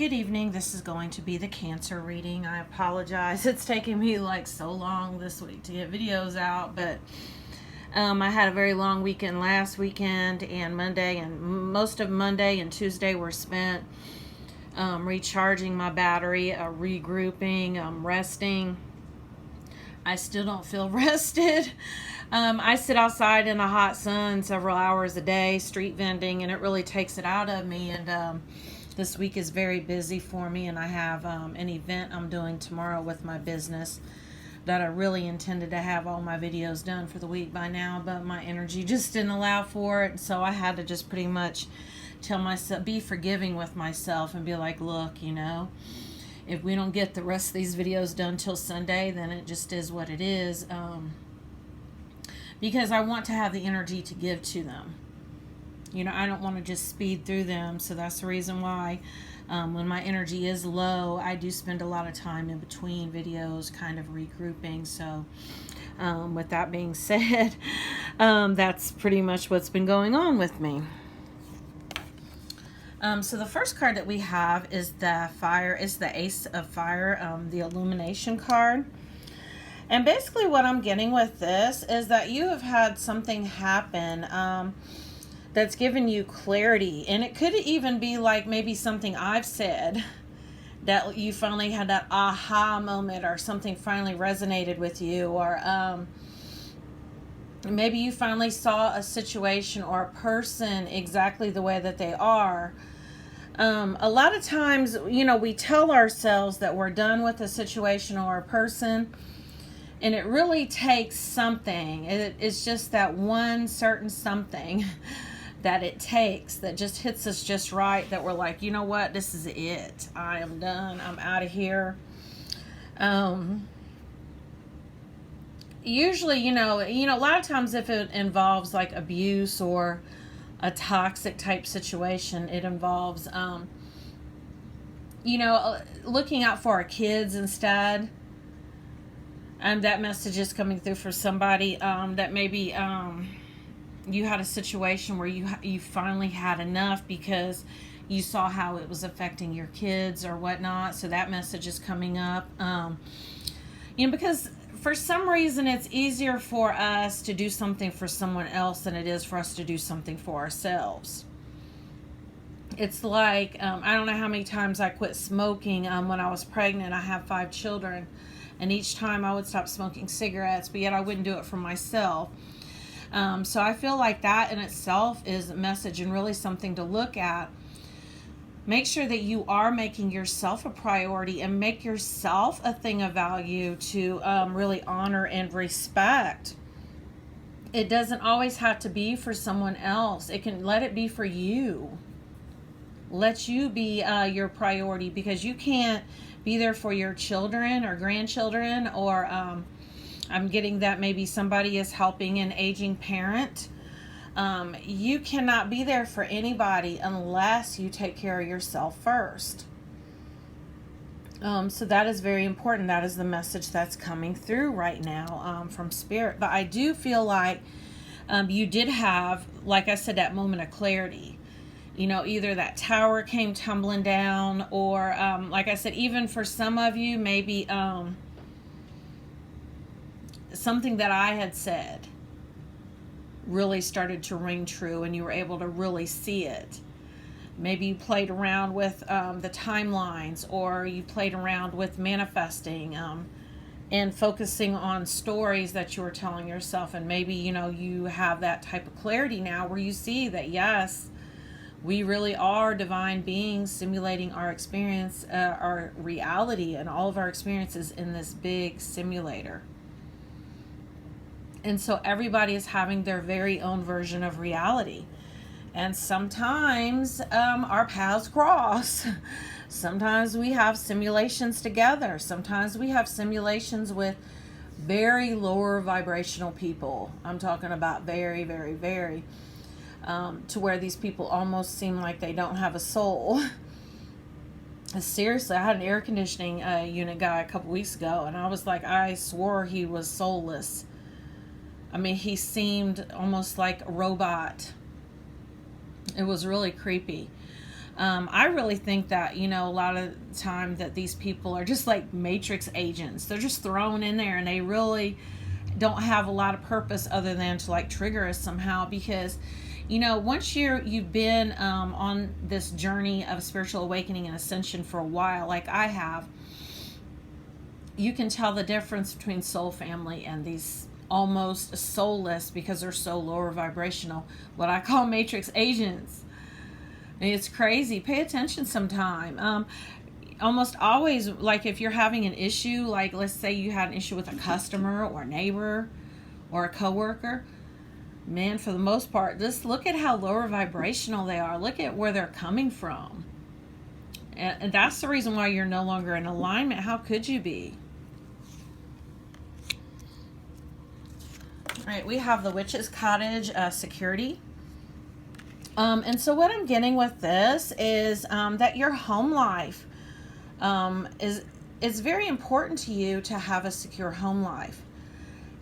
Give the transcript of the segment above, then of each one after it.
Good evening. This is going to be the Cancer reading. I apologize. It's taking me like so long this week to get videos out, but I had a very long weekend last weekend, and Monday and most of Monday and Tuesday were spent recharging my battery, regrouping, resting. I still don't feel rested. I sit outside in the hot sun several hours a day, street vending, and it really takes it out of me. And this week is very busy for me, and I have an event I'm doing tomorrow with my business that I really intended to have all my videos done for the week by now, but my energy just didn't allow for it. So I had to just pretty much tell myself, be forgiving with myself and be like, look, if we don't get the rest of these videos done till Sunday, then it just is what it is. Because I want to have the energy to give to them. I don't want to just speed through them. So that's the reason why when my energy is low, I do spend a lot of time in between videos kind of regrouping. So with that being said, that's pretty much what's been going on with me. So the first card that we have is the Ace of Fire, the Illumination card. And basically what I'm getting with this is that you have had something happen that's given you clarity. And it could even be like maybe something I've said that you finally had that aha moment, or something finally resonated with you, or maybe you finally saw a situation or a person exactly the way that they are. A lot of times, we tell ourselves that we're done with a situation or a person, and it really takes something. It's just that one certain something that it takes that just hits us just right, that we're like, you know what, this is it. I am done. I'm out of here. Usually, a lot of times if it involves like abuse or a toxic type situation, it involves, looking out for our kids instead. That message is coming through for somebody that maybe you had a situation where you finally had enough because you saw how it was affecting your kids or whatnot. So that message is coming up. Because for some reason it's easier for us to do something for someone else than it is for us to do something for ourselves. It's like, I don't know how many times I quit smoking when I was pregnant. I have 5 children, and each time I would stop smoking cigarettes, but yet I wouldn't do it for myself. So I feel like that in itself is a message and really something to look at. Make sure that you are making yourself a priority and make yourself a thing of value to really honor and respect. It doesn't always have to be for someone else. Let it be for you. Let you be your priority, because you can't be there for your children or grandchildren, or I'm getting that maybe somebody is helping an aging parent. You cannot be there for anybody unless you take care of yourself first. So that is very important. That is the message that's coming through right now from Spirit. But I do feel like you did have, like I said, that moment of clarity. Either that tower came tumbling down, or like I said, even for some of you, maybe something that I had said really started to ring true, and you were able to really see it. Maybe you played around with the timelines, or you played around with manifesting and focusing on stories that you were telling yourself. And maybe, you have that type of clarity now where you see that, yes, we really are divine beings simulating our experience, our reality, and all of our experiences in this big simulator. And so everybody is having their very own version of reality. And sometimes our paths cross. Sometimes we have simulations together. Sometimes we have simulations with very lower vibrational people. I'm talking about very, very, very, to where these people almost seem like they don't have a soul. Seriously, I had an air conditioning unit guy a couple weeks ago, and I was like, I swore he was soulless. I mean, he seemed almost like a robot. It was really creepy. I really think that, you know, a lot of the time that these people are just like matrix agents. They're just thrown in there and they really don't have a lot of purpose other than to like trigger us somehow. Because, you know, once you've been on this journey of spiritual awakening and ascension for a while, like I have, you can tell the difference between soul family and these almost soulless, because they're so lower vibrational, what I call matrix agents. It's crazy. Pay attention sometime. Almost always, like if you're having an issue, like let's say you had an issue with a customer or a neighbor or a coworker, man, for the most part, just look at how lower vibrational they are. Look at where they're coming from. And that's the reason why you're no longer in alignment. How could you be? All right, we have the Witch's Cottage security. And so what I'm getting with this is that your home life is very important to you to have a secure home life.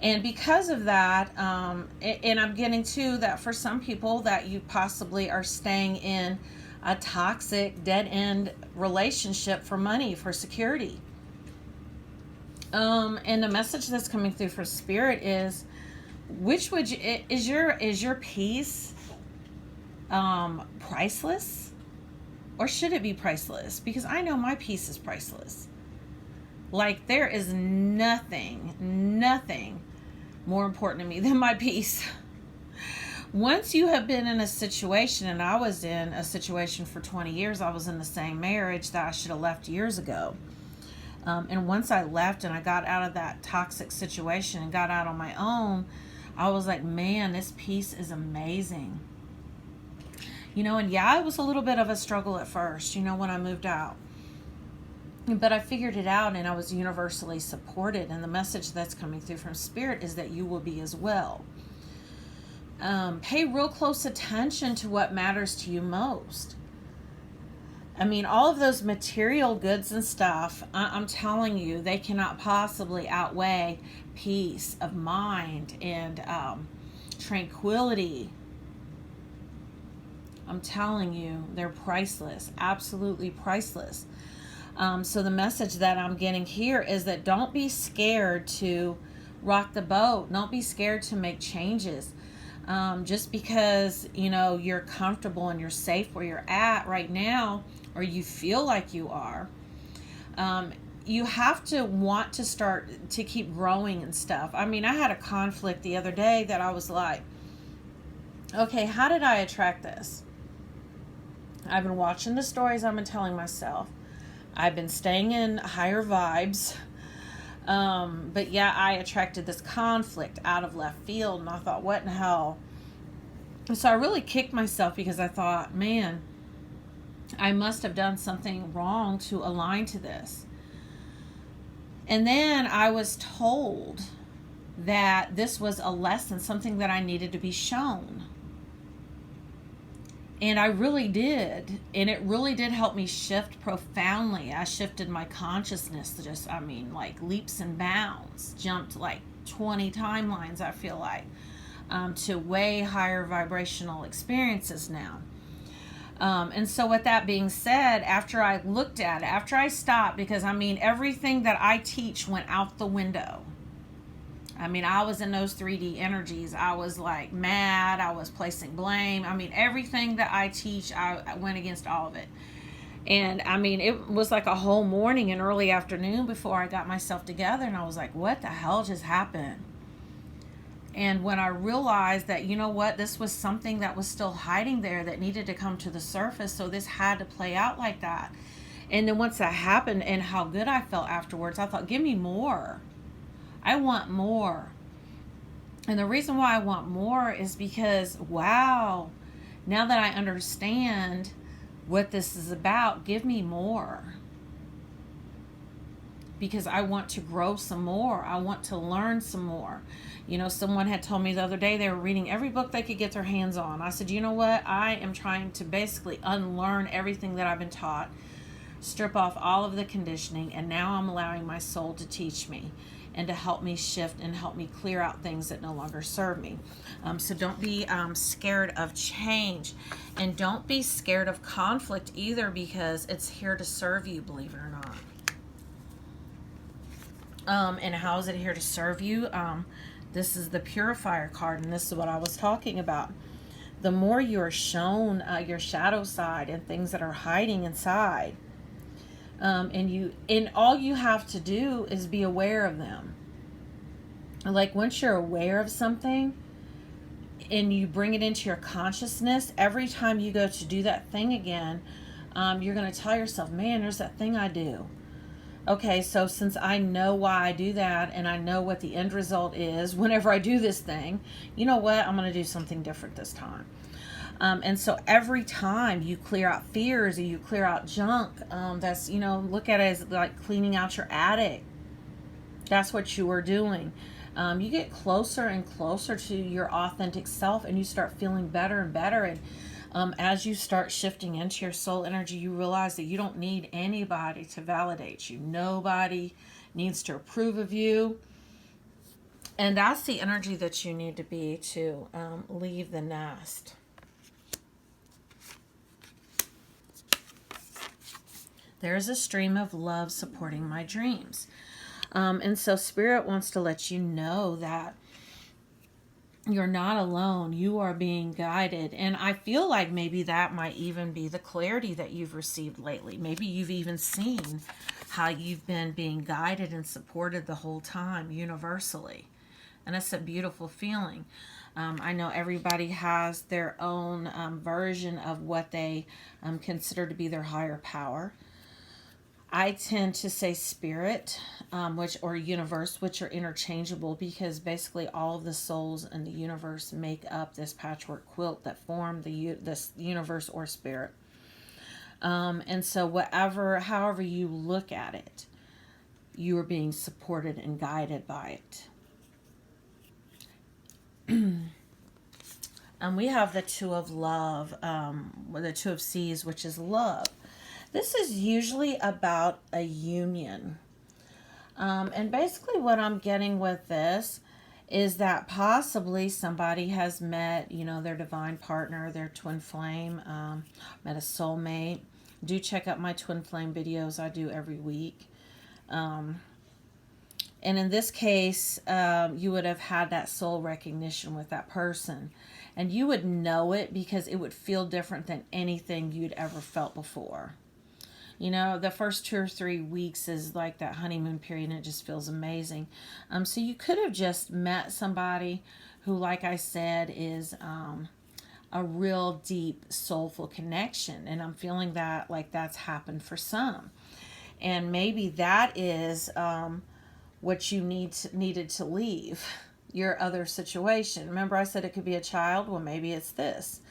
And because of that, and I'm getting too that for some people that you possibly are staying in a toxic dead-end relationship for money, for security. And the message that's coming through for Spirit is, which would you, is your peace priceless, or should it be priceless? Because I know my peace is priceless. Like there is nothing more important to me than my peace. Once you have been in a situation, and I was in a situation for 20 years, I was in the same marriage that I should have left years ago. And once I left and I got out of that toxic situation and got out on my own, I was like, man, this peace is amazing. You know, and yeah, it was a little bit of a struggle at first, you know, when I moved out. But I figured it out and I was universally supported. And the message that's coming through from Spirit is that you will be as well. Pay real close attention to what matters to you most. I mean, all of those material goods and stuff, I'm telling you, they cannot possibly outweigh peace of mind and tranquility. I'm telling you, they're priceless, absolutely priceless. So the message that I'm getting here is that don't be scared to rock the boat. Don't be scared to make changes. Just because, you know, you're comfortable and you're safe where you're at right now, or you feel like you are, you have to want to start to keep growing and stuff. I mean, I had a conflict the other day that I was like, okay, how did I attract this? I've been watching the stories I've been telling myself. I've been staying in higher vibes. But yeah, I attracted this conflict out of left field, and I thought, what in hell? So I really kicked myself because I thought, man, I must have done something wrong to align to this. And then I was told that this was a lesson, something that I needed to be shown. And I really did. And it really did help me shift profoundly. I shifted my consciousness to just, I mean, like leaps and bounds. Jumped like 20 timelines, I feel like, to way higher vibrational experiences now. And so with that being said, after I looked at it, after I stopped, because I mean, everything that I teach went out the window. I mean, I was in those 3D energies. I was like mad. I was placing blame. I mean, everything that I teach, I went against all of it. And I mean, it was like a whole morning and early afternoon before I got myself together. And I was like, what the hell just happened? And when I realized that, you know what, this was something that was still hiding there that needed to come to the surface. So this had to play out like that. And then once that happened and how good I felt afterwards, I thought, give me more. I want more. And the reason why I want more is because, wow, now that I understand what this is about, give me more. Because I want to grow some more. I want to learn some more. You know, someone had told me the other day they were reading every book they could get their hands on. I said, you know what? I am trying to basically unlearn everything that I've been taught, strip off all of the conditioning, and now I'm allowing my soul to teach me. and to help me shift and help me clear out things that no longer serve me. So don't be scared of change, and don't be scared of conflict either, because it's here to serve you, believe it or not. And how is it here to serve you? This is the Purifier card, and this is what I was talking about. The more you are shown your shadow side and things that are hiding inside, and all you have to do is be aware of them. Like, once you're aware of something and you bring it into your consciousness, every time you go to do that thing again, you're going to tell yourself, man, there's that thing I do. Okay, so since I know why I do that, and I know what the end result is whenever I do this thing, you know what? I'm going to do something different this time. And so every time you clear out fears or you clear out junk, that's, look at it as like cleaning out your attic. That's what you are doing. You get closer and closer to your authentic self, and you start feeling better and better. And as you start shifting into your soul energy, you realize that you don't need anybody to validate you. Nobody needs to approve of you. And that's the energy that you need to be to leave the nest. There's a stream of love supporting my dreams. And so Spirit wants to let you know that you're not alone. You are being guided. And I feel like maybe that might even be the clarity that you've received lately. Maybe you've even seen how you've been being guided and supported the whole time, universally. And it's a beautiful feeling. I know everybody has their own version of what they consider to be their higher power. I tend to say spirit, or universe, which are interchangeable, because basically all of the souls in the universe make up this patchwork quilt that form this universe or spirit. And so however you look at it, you are being supported and guided by it. And we have the Two of Love, the Two of C's, which is love. This is usually about a union. And basically what I'm getting with this is that possibly somebody has met, their divine partner, their twin flame, met a soulmate. Do check out my twin flame videos I do every week. And in this case, you would have had that soul recognition with that person. And you would know it because it would feel different than anything you'd ever felt before. The first 2 or 3 weeks is like that honeymoon period, and it just feels amazing. So you could have just met somebody who, like I said, is a real deep, soulful connection. And I'm feeling that like that's happened for some. And maybe that is what you needed to leave your other situation. Remember I said it could be a child? Well, maybe it's this.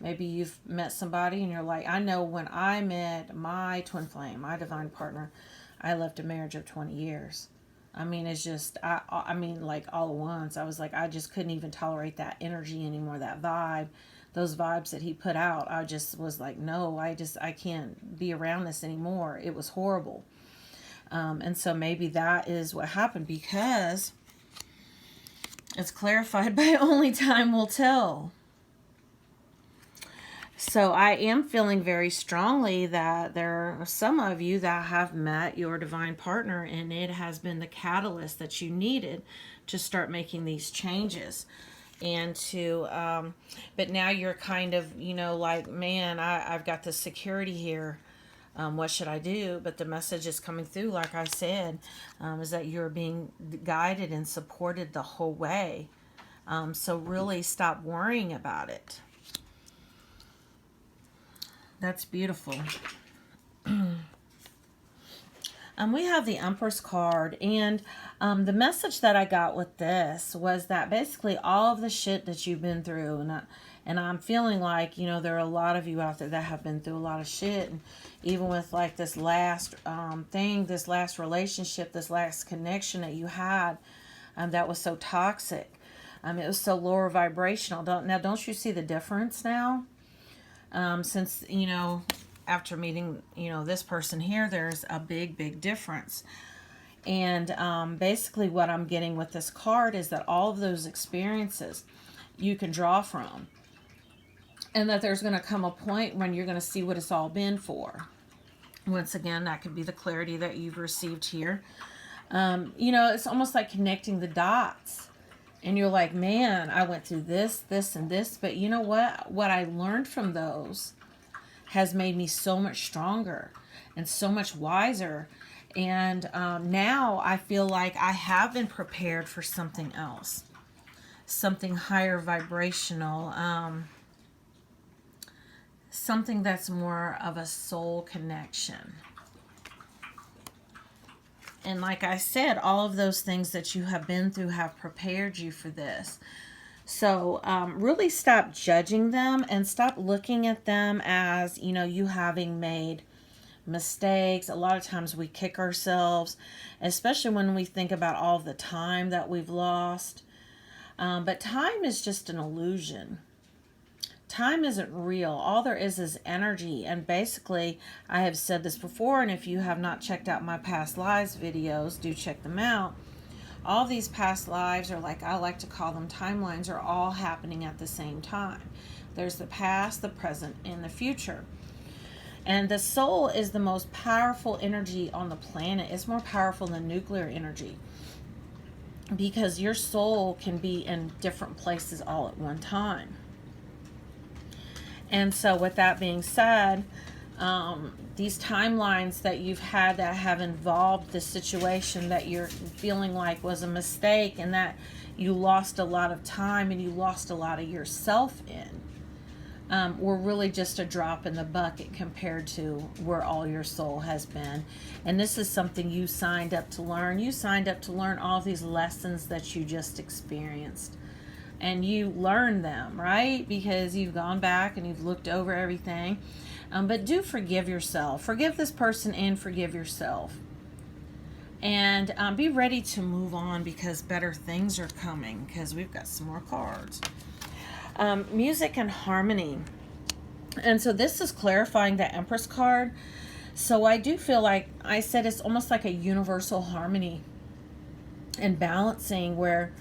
Maybe you've met somebody and you're like, I know when I met my twin flame, my divine partner, I left a marriage of 20 years. I mean, it's just, like all at once, I was like, I just couldn't even tolerate that energy anymore, that vibe, those vibes that he put out. I just was like, no, I can't be around this anymore. It was horrible. And so maybe that is what happened, because it's clarified by only time will tell. So I am feeling very strongly that there are some of you that have met your divine partner, and it has been the catalyst that you needed to start making these changes. And but now you're kind of, like, man, I've got this security here. What should I do? But the message is coming through, like I said, is that you're being guided and supported the whole way. So really stop worrying about it. That's beautiful. We have the Empress card, and the message that I got with this was that basically all of the shit that you've been through, and I'm feeling like, there are a lot of you out there that have been through a lot of shit, and even with like this last this last relationship, this last connection that you had, that was so toxic. It was so lower vibrational. Don't you see the difference now? Since, after meeting, this person here, there's a big, big difference. And basically what I'm getting with this card is that all of those experiences you can draw from. And that there's going to come a point when you're going to see what it's all been for. Once again, that could be the clarity that you've received here. You know, it's almost like connecting the dots. And you're like, man, I went through this, this, and this. But you know what? What I learned from those has made me so much stronger and so much wiser. And now I feel like I have been prepared for something else. Something higher vibrational. Something that's more of a soul connection. And like I said, all of those things that you have been through have prepared you for this. So really stop judging them and stop looking at them as, you know, you having made mistakes. A lot of times we kick ourselves, especially when we think about all the time that we've lost. But time is just an illusion. Time isn't real. All there is energy. And basically, I have said this before, and if you have not checked out my past lives videos, do check them out. All these past lives, or like I like to call them timelines, are all happening at the same time. There's the past, the present, and the future. And the soul is the most powerful energy on the planet. It's more powerful than nuclear energy. Because your soul can be in different places all at one time. And so with that being said, these timelines that you've had that have involved the situation that you're feeling like was a mistake and that you lost a lot of time and you lost a lot of yourself in, were really just a drop in the bucket compared to where all your soul has been. And this is something you signed up to learn. You signed up to learn all these lessons that you just experienced. And you learn them, right? Because you've gone back and you've looked over everything. But do forgive yourself. Forgive this person and forgive yourself. And be ready to move on because better things are coming. Because we've got some more cards. Music and harmony. And so this is clarifying the Empress card. So I do feel like, I said it's almost like a universal harmony and balancing where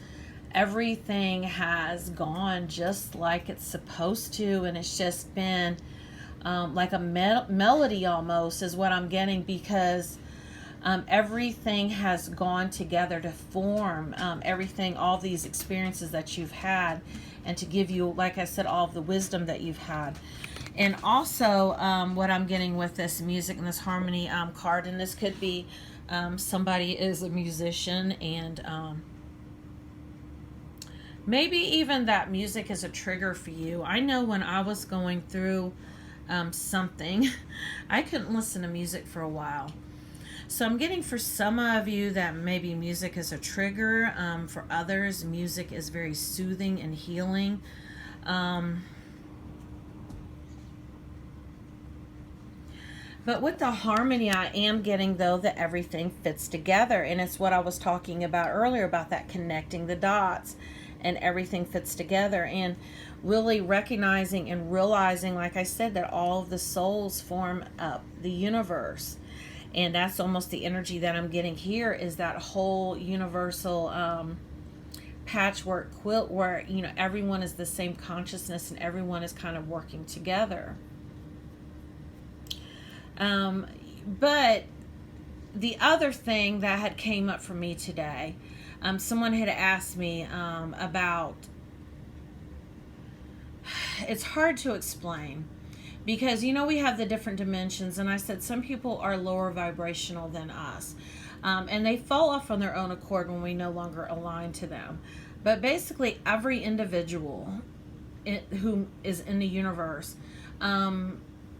everything has gone just like it's supposed to, and it's just been like a melody almost is what I'm getting, because everything has gone together to form everything, all these experiences that you've had, and to give you, like I said, all of the wisdom that you've had. And also what I'm getting with this music and this harmony card, and this could be somebody is a musician, and maybe even that music is a trigger for you. I know when I was going through something, I couldn't listen to music for a while. So I'm getting for some of you that maybe music is a trigger. For others, music is very soothing and healing. But with the harmony, I am getting, though, that everything fits together. And it's what I was talking about earlier, about that connecting the dots. And everything fits together, and really recognizing and realizing, like I said, that all of the souls form up the universe. And that's almost the energy that I'm getting here, is that whole universal patchwork quilt where, you know, everyone is the same consciousness and everyone is kind of working together. But the other thing that had came up for me today, someone had asked me about, it's hard to explain because, you know, we have the different dimensions, and I said some people are lower vibrational than us, and they fall off on their own accord when we no longer align to them. But basically every individual who is in the universe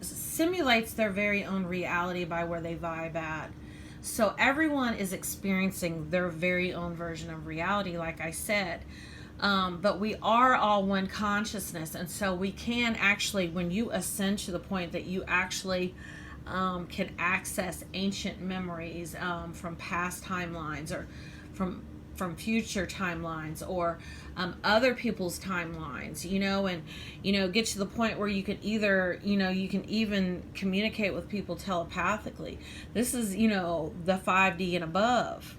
simulates their very own reality by where they vibe at. So everyone is experiencing their very own version of reality, like I said. But we are all one consciousness. And so we can actually, when you ascend to the point that you actually can access ancient memories from past timelines, or from from future timelines or other people's timelines, you know, and, you know, get to the point where you can either, you know, you can even communicate with people telepathically. This is, you know, the 5D and above.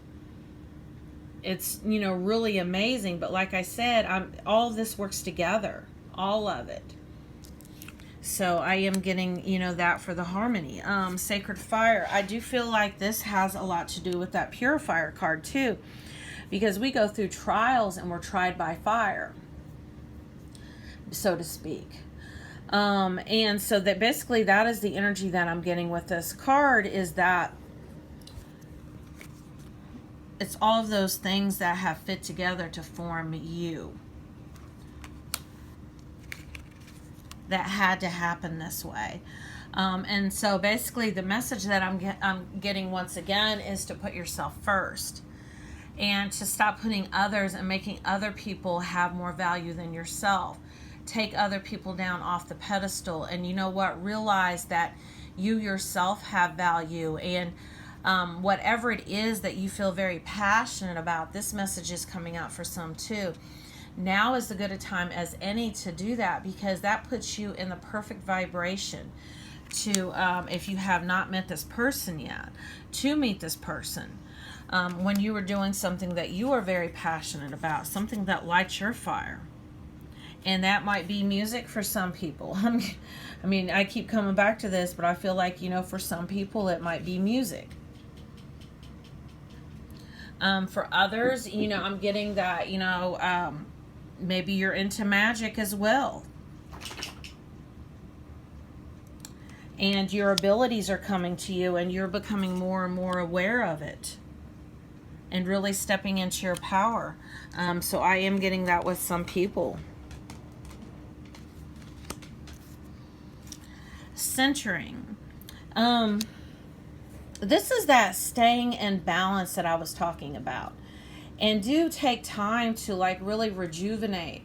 It's, you know, really amazing. But like I said, all of this works together, all of it. So I am getting, you know, that for the harmony. Sacred fire. I do feel like this has a lot to do with that purifier card too, because we go through trials and we're tried by fire, so to speak. And so that basically that is the energy that I'm getting with this card, is that it's all of those things that have fit together to form you, that had to happen this way. And so basically the message that I'm getting once again is to put yourself first, and to stop putting others and making other people have more value than yourself. Take other people down off the pedestal, and you know what, realize that you yourself have value. And whatever it is that you feel very passionate about, this message is coming out for some too. Now is as good a time as any to do that, because that puts you in the perfect vibration to, if you have not met this person yet, to meet this person. When you are doing something that you are very passionate about, something that lights your fire. And that might be music for some people. I mean, I keep coming back to this, but I feel like, you know, for some people it might be music. For others, you know, I'm getting that, you know, maybe you're into magic as well. And your abilities are coming to you, and you're becoming more and more aware of it, and really stepping into your power. So I am getting that with some people. Centering. This is that staying in balance that I was talking about. And do take time to like really rejuvenate.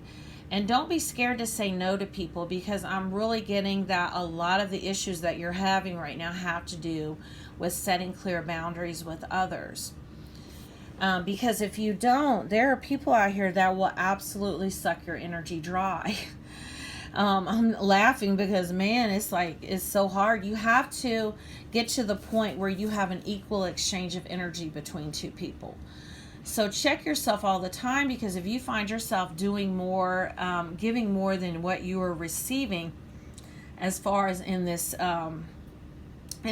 And don't be scared to say no to people, because I'm really getting that a lot of the issues that you're having right now have to do with setting clear boundaries with others. Because if you don't, there are people out here that will absolutely suck your energy dry. I'm laughing because, man, it's like, it's so hard. You have to get to the point where you have an equal exchange of energy between two people. So check yourself all the time, because if you find yourself doing more, giving more than what you are receiving, as far as in this, and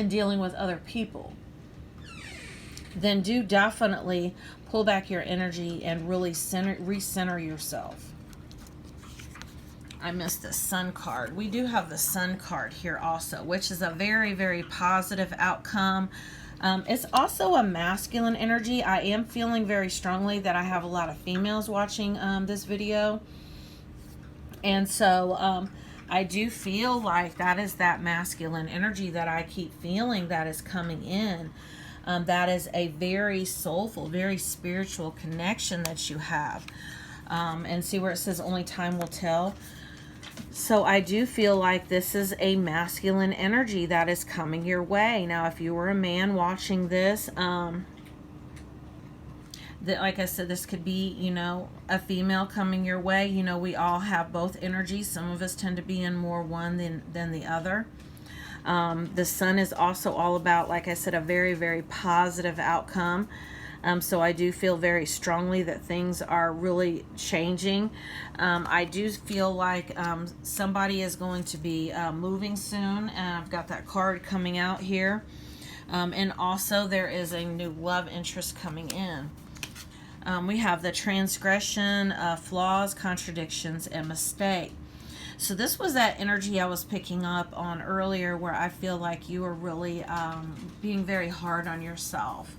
dealing with other people, then do definitely pull back your energy and really recenter yourself. I missed the Sun card. We do have the Sun card here also, which is a very, very positive outcome. It's also a masculine energy. I am feeling very strongly that I have a lot of females watching this video. And so I do feel like that is that masculine energy that I keep feeling that is coming in. That is a very soulful, very spiritual connection that you have. And see where it says only time will tell. So I do feel like this is a masculine energy that is coming your way. Now, if you were a man watching this, that, like I said, this could be, you know, a female coming your way. You know, we all have both energies. Some of us tend to be in more one than the other. The Sun is also all about, like I said, a very, very positive outcome. So I do feel very strongly that things are really changing. I do feel like somebody is going to be moving soon. And I've got that card coming out here. And also there is a new love interest coming in. We have the transgression, flaws, contradictions, and mistake. So this was that energy I was picking up on earlier, where I feel like you are really being very hard on yourself.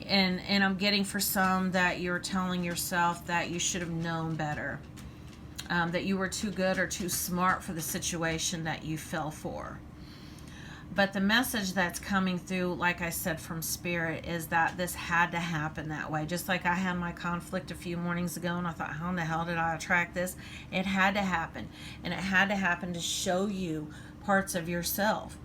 And I'm getting for some that you're telling yourself that you should have known better. That you were too good or too smart for the situation that you fell for. But the message that's coming through, like I said, from Spirit, is that this had to happen that way. Just like I had my conflict a few mornings ago, and I thought, how in the hell did I attract this? It had to happen. And it had to happen to show you parts of yourself,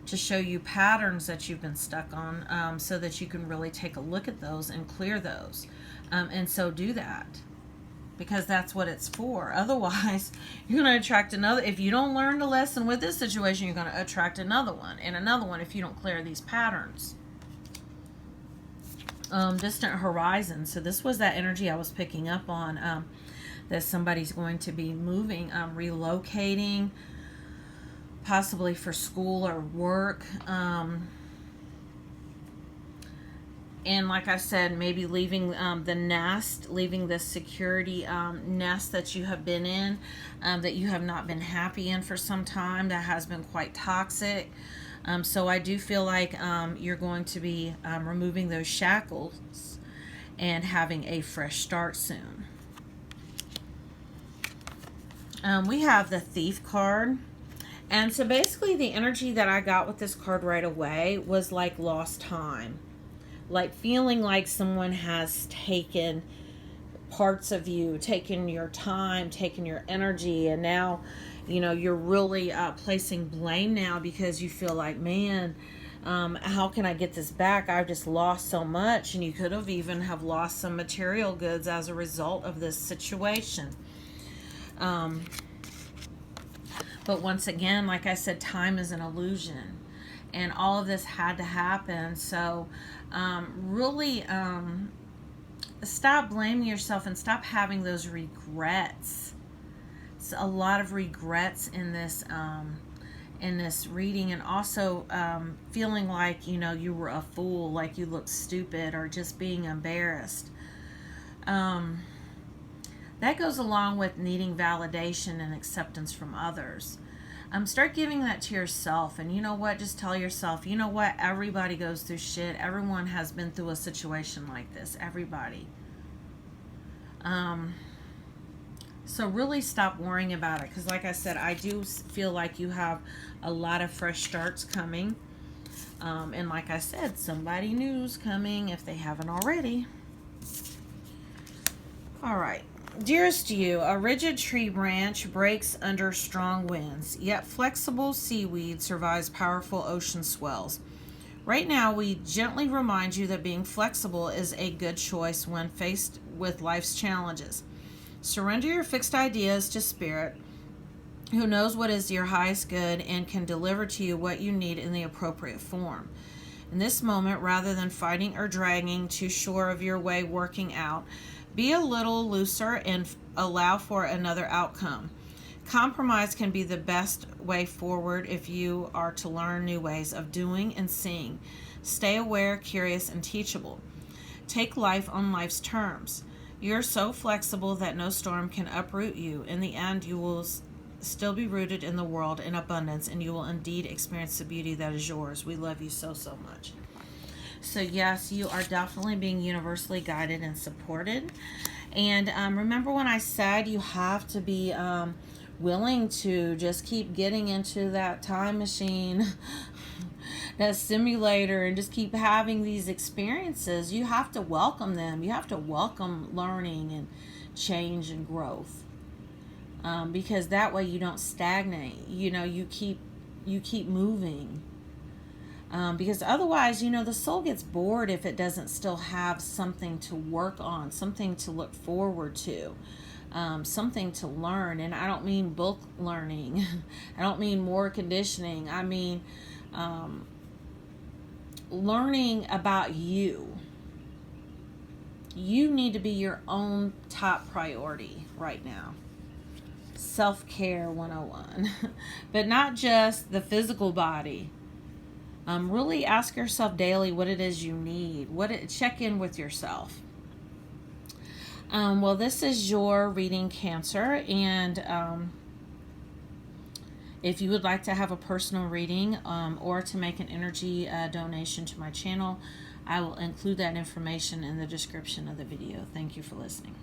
to show you patterns that you've been stuck on, so that you can really take a look at those and clear those. And so do that, because that's what it's for. Otherwise, you're going to attract another. If you don't learn the lesson with this situation, you're going to attract another one and another one if you don't clear these patterns. Distant horizon. So this was that energy I was picking up on, that somebody's going to be moving, relocating, possibly for school or work. And like I said, maybe leaving the nest, leaving the security nest that you have been in, that you have not been happy in for some time, that has been quite toxic. So I do feel like you're going to be removing those shackles and having a fresh start soon. We have the Thief card. And so basically the energy that I got with this card right away was like lost time. Like feeling like someone has taken parts of you, taken your time, taken your energy, and now, you know, you're really placing blame now because you feel like, man, how can I get this back? I've just lost so much. And you could have even have lost some material goods as a result of this situation. But once again, like I said, time is an illusion, and all of this had to happen. So really stop blaming yourself and stop having those regrets. It's a lot of regrets in this reading, and also feeling like, you know, you were a fool, like you look stupid, or just being embarrassed. That goes along with needing validation and acceptance from others. Start giving that to yourself. And you know what? Just tell yourself, you know what? Everybody goes through shit. Everyone has been through a situation like this. Everybody. So really stop worrying about it. Because like I said, I do feel like you have a lot of fresh starts coming. And like I said, somebody new's coming if they haven't already. All right. Dearest you, a rigid tree branch breaks under strong winds, yet flexible seaweed survives powerful ocean swells. Right now, we gently remind you that being flexible is a good choice when faced with life's challenges. Surrender your fixed ideas to Spirit, who knows what is your highest good and can deliver to you what you need in the appropriate form. In this moment, rather than fighting or dragging too sure of your way working out, be a little looser and allow for another outcome. Compromise can be the best way forward if you are to learn new ways of doing and seeing. Stay aware, curious, and teachable. Take life on life's terms. You're so flexible that no storm can uproot you. In the end, you will still be rooted in the world in abundance, and you will indeed experience the beauty that is yours. We love you so, so much. So yes, you are definitely being universally guided and supported. And remember when I said you have to be willing to just keep getting into that time machine, that simulator, and just keep having these experiences. You have to welcome them. You have to welcome learning and change and growth, because that way you don't stagnate. You know, you keep moving. Because otherwise, you know, the soul gets bored if it doesn't still have something to work on, something to look forward to, something to learn. And I don't mean book learning. I don't mean more conditioning. I mean learning about you. You need to be your own top priority right now. Self-care 101. But not just the physical body. Really ask yourself daily what it is you need. Check in with yourself. Well, this is your reading, Cancer, and if you would like to have a personal reading or to make an energy donation to my channel, I will include that information in the description of the video. Thank you for listening.